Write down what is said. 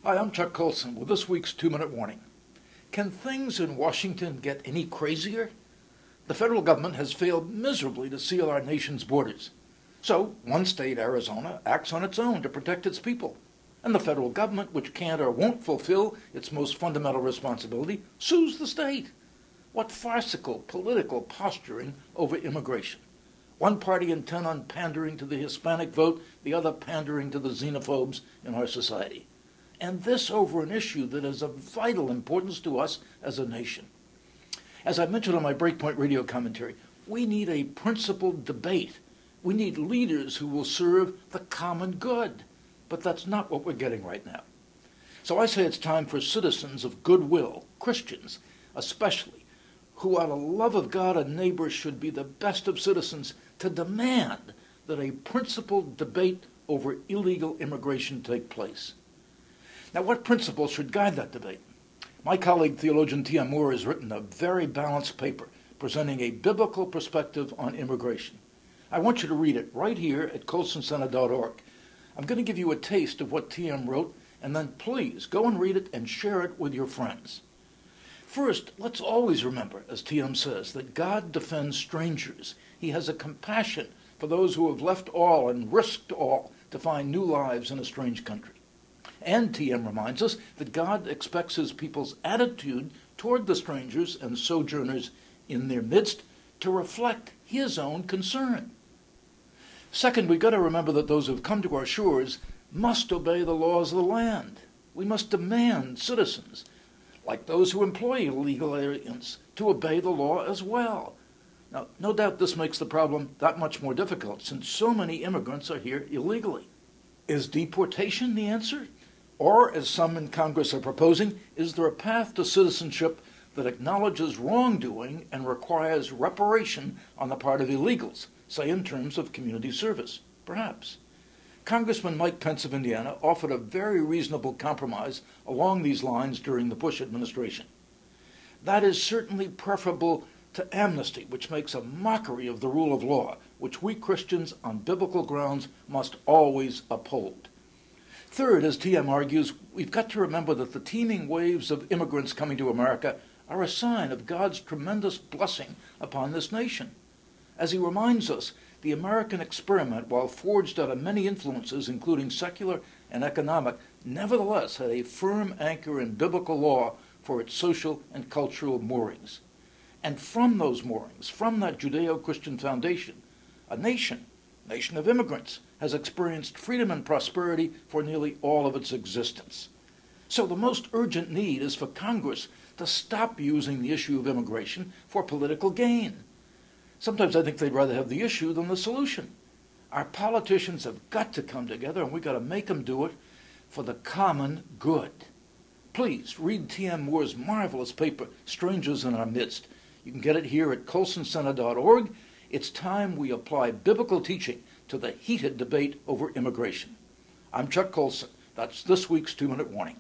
Hi, I'm Chuck Colson with this week's 2-Minute Warning. Can things in Washington get any crazier? The federal government has failed miserably to seal our nation's borders. So, one state, Arizona, acts on its own to protect its people. And the federal government, which can't or won't fulfill its most fundamental responsibility, sues the state. What farcical political posturing over immigration. One party intent on pandering to the Hispanic vote, the other pandering to the xenophobes in our society. And this over an issue that is of vital importance to us as a nation. As I mentioned on my Breakpoint radio commentary, we need a principled debate. We need leaders who will serve the common good. But that's not what we're getting right now. So I say it's time for citizens of goodwill, Christians especially, who out of love of God and neighbor should be the best of citizens, to demand that a principled debate over illegal immigration take place. Now, what principles should guide that debate? My colleague, theologian T.M. Moore, has written a very balanced paper presenting a biblical perspective on immigration. I want you to read it right here at colsoncenter.org. I'm going to give you a taste of what T.M. wrote, and then please go and read it and share it with your friends. First, let's always remember, as T.M. says, that God defends strangers. He has a compassion for those who have left all and risked all to find new lives in a strange country. And T.M. reminds us that God expects his people's attitude toward the strangers and sojourners in their midst to reflect his own concern. Second, we've got to remember that those who have come to our shores must obey the laws of the land. We must demand citizens, like those who employ illegal aliens, to obey the law as well. Now, no doubt this makes the problem that much more difficult, since so many immigrants are here illegally. Is deportation the answer? Or, as some in Congress are proposing, is there a path to citizenship that acknowledges wrongdoing and requires reparation on the part of illegals, say in terms of community service? Perhaps. Congressman Mike Pence of Indiana offered a very reasonable compromise along these lines during the Bush administration. That is certainly preferable to amnesty, which makes a mockery of the rule of law, which we Christians on biblical grounds must always uphold. Third, as T.M. argues, we've got to remember that the teeming waves of immigrants coming to America are a sign of God's tremendous blessing upon this nation. As he reminds us, the American experiment, while forged out of many influences, including secular and economic, nevertheless had a firm anchor in biblical law for its social and cultural moorings. And from those moorings, from that Judeo-Christian foundation, a nation of immigrants, has experienced freedom and prosperity for nearly all of its existence. So the most urgent need is for Congress to stop using the issue of immigration for political gain. Sometimes I think they'd rather have the issue than the solution. Our politicians have got to come together, and we've got to make them do it for the common good. Please read T.M. Moore's marvelous paper, Strangers in Our Midst. You can get it here at colsoncenter.org. It's time we apply biblical teaching to the heated debate over immigration. I'm Chuck Colson. That's this week's 2-Minute Warning.